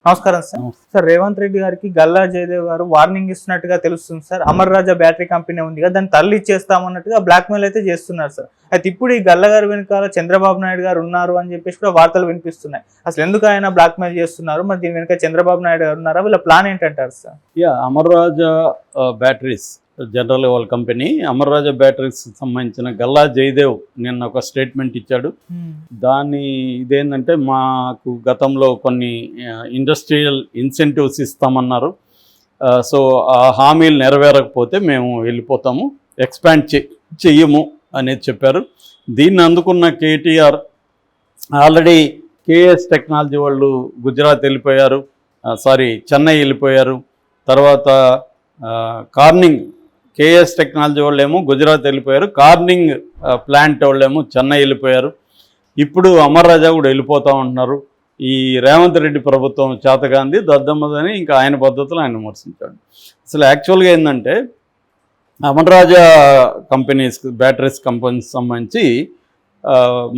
నమస్కారం sir. Sir Revanth Reddy గారికి గల్లా జయదేవ్ గారు వార్నింగ్ ఇస్తున్నట్టుగా తెలుస్తుంది సార్. అమర్ రాజా బ్యాటరీ కంపెనీ ఉంది కదా, దాన్ని తల్లి ఇచ్చేస్తామన్నట్టుగా బ్లాక్ మెయిల్ అయితే చేస్తున్నారు సార్. అయితే ఇప్పుడు ఈ గల్లా గారి వెనకాల చంద్రబాబు నాయుడు గారు ఉన్నారు అని చెప్పేసి కూడా వార్తలు వినిపిస్తున్నాయి. అసలు ఎందుకు ఆయన బ్లాక్ మెయిల్ చేస్తున్నారు, మరి దీని వెనక చంద్రబాబు నాయుడు గారు ఉన్నారా, వీళ్ళ ప్లాన్ ఏంటంటారు సార్? అమర్ రాజా బ్యాటరీస్ జనరల్ వాళ్ళ కంపెనీ అమర్ రాజా బ్యాటరీస్ సంబంధించిన గల్లా జయదేవ్ నిన్న ఒక స్టేట్మెంట్ ఇచ్చాడు. దాని ఇదేంటంటే మాకు గతంలో కొన్ని ఇండస్ట్రియల్ ఇన్సెంటివ్స్ ఇస్తామన్నారు. సో ఆ హామీలు నెరవేరకపోతే మేము వెళ్ళిపోతాము, ఎక్స్పాండ్ చెయ్యము అనేది చెప్పారు. దీన్ని అందుకున్న కేటీఆర్ ఆల్రెడీ కేఎస్ టెక్నాలజీ వాళ్ళు గుజరాత్ వెళ్ళిపోయారు, చెన్నై వెళ్ళిపోయారు. తర్వాత కార్నింగ్ కేఎస్ టెక్నాలజీ వాళ్ళేమో గుజరాత్ వెళ్ళిపోయారు, కార్నింగ్ ప్లాంట్ వాళ్ళేమో చెన్నై వెళ్ళిపోయారు. ఇప్పుడు అమర్ రాజా కూడా వెళ్ళిపోతూ ఉంటున్నారు. ఈ రేవంత్ రెడ్డి ప్రభుత్వం చేతగాంది దద్దమ్మదని ఇంకా ఆయన పద్ధతులు ఆయన విమర్శించాడు. అసలు యాక్చువల్గా ఏంటంటే అమర్ రాజా కంపెనీస్ బ్యాటరీస్ కంపెనీస్ సంబంధించి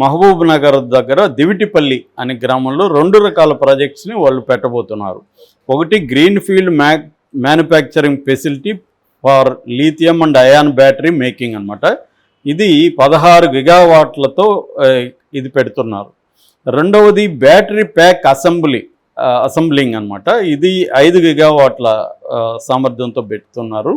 మహబూబ్ నగర్ దగ్గర దివిటిపల్లి అనే గ్రామంలో 2 రకాల ప్రాజెక్ట్స్ని వాళ్ళు పెట్టబోతున్నారు. ఒకటి green field manufacturing facility for lithium and ion battery making అనమాట. ఇది 16 గిగావాట్లతో ఇది పెడుతున్నారు. రెండవది బ్యాటరీ ప్యాక్ అసెంబ్లింగ్ అనమాట. ఇది 5 గిగావాట్ల సామర్థ్యంతో పెడుతున్నారు.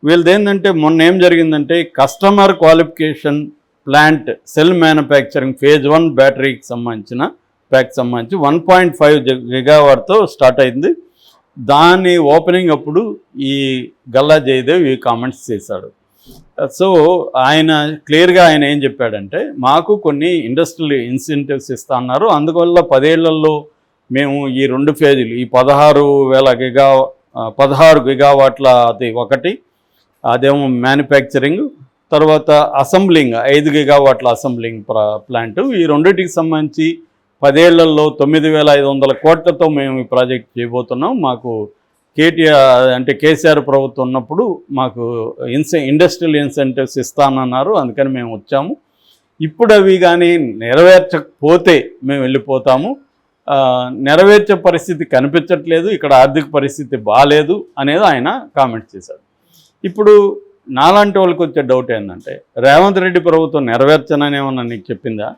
వీళ్ళది ఏంటంటే మొన్న ఏం జరిగిందంటే customer qualification plant cell manufacturing phase 1 బ్యాటరీకి సంబంధించి 1.5 గిగావాట్తో స్టార్ట్ అయింది. దాని ఓపెనింగ్ అప్పుడు ఈ గల్లా జయదేవ్ ఈ కామెంట్స్ చేశాడు. సో ఆయన క్లియర్గా ఆయన ఏం చెప్పాడంటే మాకు కొన్ని ఇండస్ట్రియల్ ఇన్సెంటివ్స్ ఇస్తా అన్నారు, అందువల్ల 10 ఏళ్లలో మేము ఈ 2 ఫేజీలు ఈ 16 గిగావాట్ల అది ఒకటి, అదేమో మ్యానుఫ్యాక్చరింగ్, తర్వాత అసెంబ్లింగ్ 5 గిగావాట్ల అసెంబ్లింగ్ ప్లాంటు, ఈ రెండింటికి సంబంధించి 10 ఏళ్లలో 9,500 కోట్లతో మేము ఈ ప్రాజెక్ట్ చేయబోతున్నాం. మాకు కేసీఆర్ ప్రభుత్వం ఉన్నప్పుడు మాకు ఇండస్ట్రియల్ ఇన్సెంటివ్స్ ఇస్తానన్నారు, అందుకని మేము వచ్చాము. ఇప్పుడు అవి కానీ నెరవేర్చకపోతే మేము వెళ్ళిపోతాము, నెరవేర్చే పరిస్థితి కనిపించట్లేదు, ఇక్కడ ఆర్థిక పరిస్థితి బాగాలేదు అనేది ఆయన కామెంట్ చేశాడు. ఇప్పుడు నాలాంటి వాళ్ళకి వచ్చే డౌట్ ఏంటంటే రేవంత్ రెడ్డి ప్రభుత్వం నెరవేర్చననేమన్నా నీకు చెప్పిందా?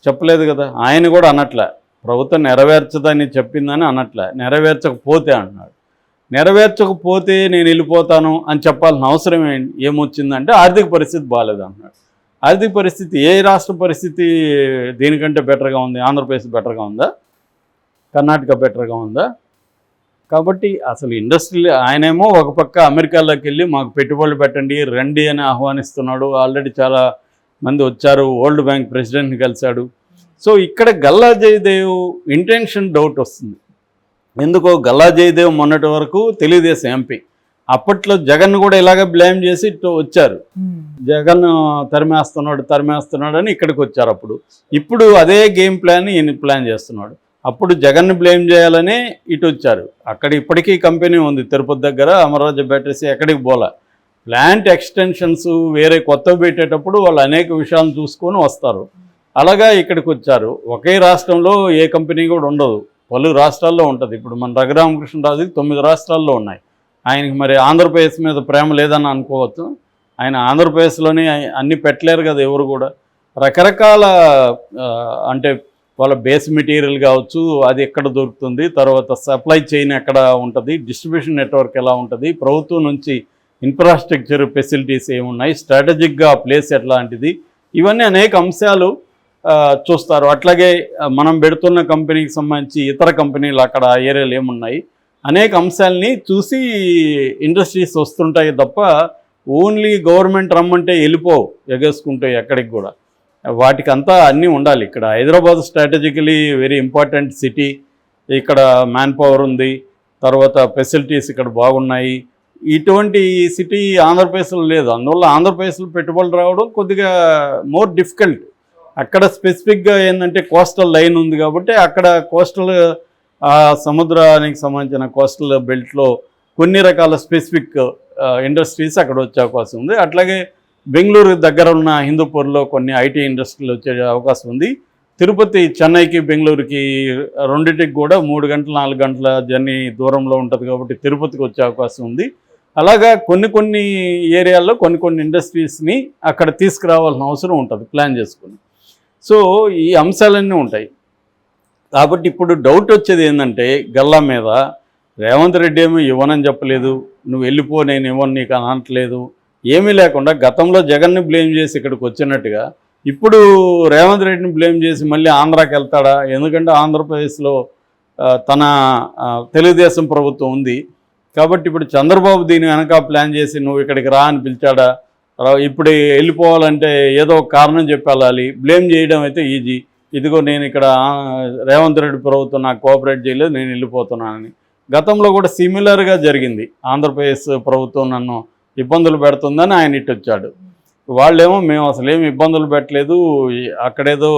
చెప్పలేదు కదా. ఆయన కూడా అనట్లే ప్రభుత్వం నెరవేర్చదని చెప్పిందని అనట్లే, నెరవేర్చకపోతే అంటున్నాడు. నెరవేర్చకపోతే నేను వెళ్ళిపోతాను అని చెప్పాల్సిన అవసరం ఏమొచ్చిందంటే ఆర్థిక పరిస్థితి బాగాలేదు అంటున్నాడు. ఆర్థిక పరిస్థితి ఏ రాష్ట్ర పరిస్థితి దీనికంటే బెటర్గా ఉంది? ఆంధ్రప్రదేశ్ బెటర్గా ఉందా? కర్ణాటక బెటర్గా ఉందా? కాబట్టి అసలు ఇండస్ట్రీ ఆయనేమో ఒక పక్క అమెరికాలోకి వెళ్ళి మాకు పెట్టుబడులు పెట్టండి రండి అని ఆహ్వానిస్తున్నాడు. ఆల్రెడీ చాలా మంది వచ్చారు, వరల్డ్ బ్యాంక్ ప్రెసిడెంట్ని కలిశాడు. సో ఇక్కడ గల్లా జయదేవ్ ఇంటెన్షన్ డౌట్ వస్తుంది. ఎందుకో గల్లా జయదేవ్ మొన్నటి వరకు తెలుగుదేశం ఎంపీ, అప్పట్లో జగన్ కూడా ఇలాగ బ్లేమ్ చేసి వచ్చారు, జగన్ తరిమేస్తున్నాడు అని ఇక్కడికి వచ్చారు. ఇప్పుడు అదే గేమ్ ప్లాన్ చేస్తున్నాడు. అప్పుడు జగన్ని బ్లేమ్ చేయాలనే ఇటు వచ్చారు. అక్కడ ఇప్పటికీ కంపెనీ ఉంది తిరుపతి దగ్గర, అమర్రాజా బ్యాటరీస్, ఎక్కడికి పోలా. ప్లాంట్ ఎక్స్టెన్షన్స్ వేరే కొత్తవి పెట్టేటప్పుడు వాళ్ళు అనేక విషయాలను చూసుకొని వస్తారు. అలాగా ఇక్కడికి వచ్చారు. ఒకే రాష్ట్రంలో ఏ కంపెనీ కూడా ఉండదు, పలు రాష్ట్రాల్లో ఉంటుంది. ఇప్పుడు మన రఘురామకృష్ణరాజుకి 9 రాష్ట్రాల్లో ఉన్నాయి. ఆయనకి మరి ఆంధ్రప్రదేశ్ మీద ప్రేమ లేదని అనుకోవచ్చు. ఆయన ఆంధ్రప్రదేశ్లోనే అన్నీ పెట్టలేరు కదా ఎవరు కూడా. రకరకాల అంటే వాళ్ళ బేస్ మెటీరియల్ కావచ్చు, అది ఎక్కడ దొరుకుతుంది, తర్వాత సప్లై చైన్ ఎక్కడ ఉంటుంది, డిస్ట్రిబ్యూషన్ నెట్వర్క్ ఎలా ఉంటుంది, ప్రభుత్వం నుంచి ఇన్ఫ్రాస్ట్రక్చర్ ఫెసిలిటీస్ ఏమున్నాయి, స్ట్రాటజిక్గా ప్లేస్ ఎట్లాంటిది, ఇవన్నీ అనేక అంశాలు చూస్తారు. అట్లాగే మనం పెడుతున్న కంపెనీకి సంబంధించి ఇతర కంపెనీలు అక్కడ ఏరియాలు ఏమున్నాయి, అనేక అంశాలని చూసి ఇండస్ట్రీస్ వస్తుంటాయి తప్ప ఓన్లీ గవర్నమెంట్ రమ్మంటే వెళ్ళిపోవు ఎగేసుకుంటే ఎక్కడికి కూడా. వాటికంతా అన్నీ ఉండాలి. ఇక్కడ Hyderabad strategically very important city, ఇక్కడ మ్యాన్ పవర్ ఉంది, తర్వాత ఫెసిలిటీస్ ఇక్కడ బాగున్నాయి. ఇటువంటి సిటీ ఆంధ్రప్రదేశ్లో లేదు. అందువల్ల ఆంధ్రప్రదేశ్లో పెట్టుబడులు రావడం కొద్దిగా మోర్ డిఫికల్ట్. అక్కడ స్పెసిఫిక్గా ఏంటంటే కోస్టల్ లైన్ ఉంది కాబట్టి అక్కడ కోస్టల్ సముద్రానికి సంబంధించిన కోస్టల్ బెల్ట్లో కొన్ని రకాల స్పెసిఫిక్ ఇండస్ట్రీస్ అక్కడ వచ్చే అవకాశం ఉంది. అట్లాగే బెంగళూరు దగ్గర ఉన్న హిందూపూర్లో కొన్ని ఐటీ ఇండస్ట్రీలు వచ్చే అవకాశం ఉంది. తిరుపతి చెన్నైకి బెంగళూరుకి రెండింటికి కూడా 3 గంటలు 4 గంటల జర్నీ దూరంలో ఉంటుంది కాబట్టి తిరుపతికి వచ్చే అవకాశం ఉంది. అలాగా కొన్ని ఏరియాల్లో కొన్ని ఇండస్ట్రీస్ని అక్కడ తీసుకురావాల్సిన అవసరం ఉంటుంది ప్లాన్ చేసుకుని. సో ఈ అంశాలన్నీ ఉంటాయి. కాబట్టి ఇప్పుడు డౌట్ వచ్చేది ఏంటంటే గల్లా మీద రేవంత్ రెడ్డి ఏమీ ఇవ్వనని చెప్పలేదు, నువ్వు వెళ్ళిపో నేను ఇవ్వను నీకు అనట్లేదు, ఏమీ లేకుండా గతంలో జగన్ని బ్లేమ్ చేసి ఇక్కడికి వచ్చినట్టుగా ఇప్పుడు రేవంత్ రెడ్డిని బ్లేమ్ చేసి మళ్ళీ ఆంధ్రాకి వెళ్తాడా? ఎందుకంటే ఆంధ్రప్రదేశ్లో తన తెలుగుదేశం ప్రభుత్వం ఉంది కాబట్టి ఇప్పుడు చంద్రబాబు దీని వెనక ప్లాన్ చేసి నువ్వు ఇక్కడికి రా అని పిలిచాడా? ఇప్పుడు వెళ్ళిపోవాలంటే ఏదో ఒక కారణం చెప్పి వెళ్ళాలి. బ్లేమ్ చేయడం అయితే ఈజీ, ఇదిగో నేను ఇక్కడ రేవంత్ రెడ్డి ప్రభుత్వం నాకు కోఆపరేట్ చేయలేదు నేను వెళ్ళిపోతున్నానని. గతంలో కూడా సిమిలర్గా జరిగింది, ఆంధ్రప్రదేశ్ ప్రభుత్వం నన్ను ఇబ్బందులు పెడుతుందని ఆయన ఇటు వచ్చాడు. వాళ్ళేమో మేము అసలు ఏమి ఇబ్బందులు పెట్టలేదు, అక్కడేదో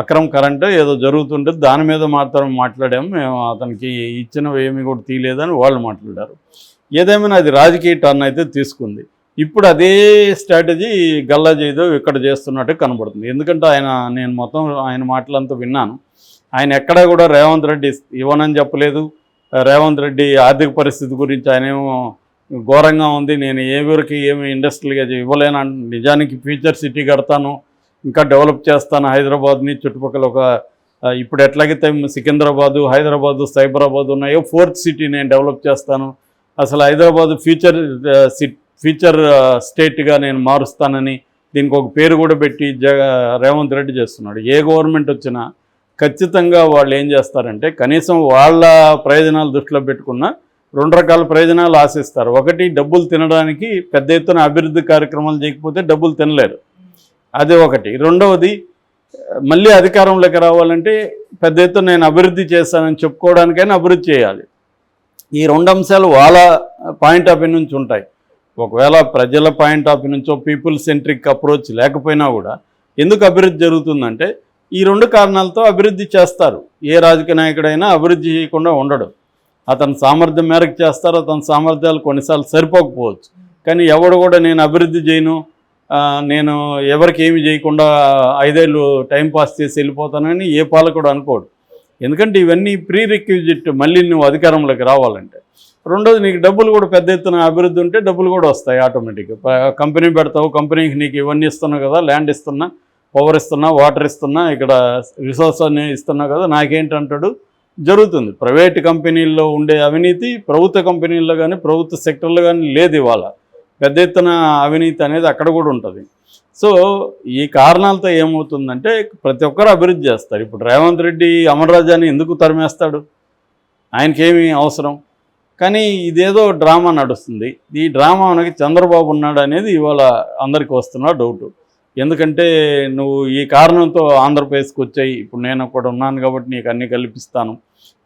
అక్రమ్ కరెంట్ ఏదో జరుగుతుంటుంది దాని మీద మాత్రం మాట్లాడాము, మేము అతనికి ఇచ్చినవి ఏమి కూడా తీయలేదని వాళ్ళు మాట్లాడారు. ఏదేమైనా అది రాజకీయ టర్న్ అయితే తీసుకుంది. ఇప్పుడు అదే స్ట్రాటజీ గల్లా జయదేవ్ ఇక్కడ చేస్తున్నట్టు కనబడుతుంది. ఎందుకంటే నేను మొత్తం ఆయన మాటలంతా విన్నాను. ఆయన ఎక్కడా కూడా రేవంత్ రెడ్డి ఇవ్వనని చెప్పలేదు. రేవంత్ రెడ్డి ఆర్థిక పరిస్థితి గురించి ఆయనేమో ఘోరంగా ఉంది, నేను ఎవరికి ఏమి ఇండస్ట్రీగా ఇవ్వలేను, నిజానికి ఫ్యూచర్ సిటీ కడతాను, ఇంకా డెవలప్ చేస్తాను హైదరాబాద్ని, చుట్టుపక్కల ఇప్పుడు ఎట్లాగైతే సికింద్రాబాదు హైదరాబాదు సైబరాబాద్ ఉన్నాయో 4th సిటీ నేను డెవలప్ చేస్తాను, అసలు హైదరాబాదు ఫ్యూచర్ స్టేట్గా నేను మారుస్తానని దీనికి ఒక పేరు కూడా పెట్టి రేవంత్ రెడ్డి చేస్తున్నాడు. ఏ గవర్నమెంట్ వచ్చినా ఖచ్చితంగా వాళ్ళు ఏం చేస్తారంటే కనీసం వాళ్ళ ప్రయోజనాలు దృష్టిలో పెట్టుకున్న 2 రకాల ప్రయోజనాలు ఆశిస్తారు. ఒకటి, డబ్బులు తినడానికి పెద్ద ఎత్తున అభివృద్ధి కార్యక్రమాలు చేయకపోతే డబ్బులు తినలేరు, అదే ఒకటి. రెండవది, మళ్ళీ అధికారంలోకి రావాలంటే పెద్ద ఎత్తున నేను అభివృద్ధి చేస్తానని చెప్పుకోవడానికైనా అభివృద్ధి చేయాలి. ఈ 2 అంశాలు వాళ్ళ పాయింట్ ఆఫ్ వ్యూ నుంచి ఉంటాయి. ఒకవేళ ప్రజల పాయింట్ ఆఫ్ వ్యూ నుంచో పీపుల్ సెంట్రిక్ అప్రోచ్ లేకపోయినా కూడా ఎందుకు అభివృద్ధి జరుగుతుందంటే ఈ 2 కారణాలతో అభివృద్ధి చేస్తారు. ఏ రాజకీయ నాయకుడైనా అభివృద్ధి చేయకుండా ఉండడు. అతని సామర్థ్యం మేరకు చేస్తారు, అతని సామర్థ్యాలు కొన్నిసార్లు సరిపోకపోవచ్చు, కానీ ఎవడు కూడా నేను అభివృద్ధి చేయను, నేను ఎవరికి ఏమి చేయకుండా 5 ఏళ్ళు టైంపాస్ చేసి వెళ్ళిపోతానని ఏ పాలకుడు అనుకోడు. ఎందుకంటే ఇవన్నీ ప్రీ రిక్విజిట్ మళ్ళీ నువ్వు అధికారంలోకి రావాలంటే. రెండోది, నీకు డబ్బులు కూడా పెద్ద ఎత్తున అభివృద్ధి ఉంటే డబ్బులు కూడా వస్తాయి ఆటోమేటిక్గా. కంపెనీ పెడతావు, కంపెనీకి నీకు ఇవన్నీ ఇస్తున్నావు కదా, ల్యాండ్ ఇస్తున్నా, పవర్ ఇస్తున్నా, వాటర్ ఇస్తున్నా, ఇక్కడ రిసోర్స్ అని ఇస్తున్నా కదా, నాకేంటంటాడు, జరుగుతుంది. ప్రైవేట్ కంపెనీల్లో ఉండే అవినీతి ప్రభుత్వ కంపెనీల్లో కానీ ప్రభుత్వ సెక్టర్లో కానీ లేదు. ఇవాళ పెద్ద ఎత్తున అవినీతి అనేది అక్కడ కూడా ఉంటుంది. సో ఈ కారణాలతో ఏమవుతుందంటే ప్రతి ఒక్కరు అభివృద్ధి చేస్తారు. ఇప్పుడు రేవంత్ రెడ్డి అమర్ రాజాని ఎందుకు తరిమేస్తాడు? ఆయనకేమీ అవసరం. కానీ ఇదేదో డ్రామా నడుస్తుంది. ఈ డ్రామా మనకి చంద్రబాబు ఉన్నాడు అనేది ఇవాళ అందరికీ వస్తున్న డౌటు. ఎందుకంటే నువ్వు ఈ కారణంతో ఆంధ్రప్రదేశ్కి వచ్చాయి, ఇప్పుడు నేను అక్కడ ఉన్నాను కాబట్టి నీకు అన్నీ కల్పిస్తాను,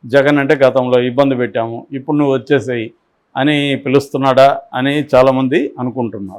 జగన్ అంటే గతంలో ఇబ్బంది పెట్టాము, ఇప్పుడు నువ్వు వచ్చేసాయి అని పిలుస్తున్నాడా అని చాలామంది అనుకుంటున్నారు.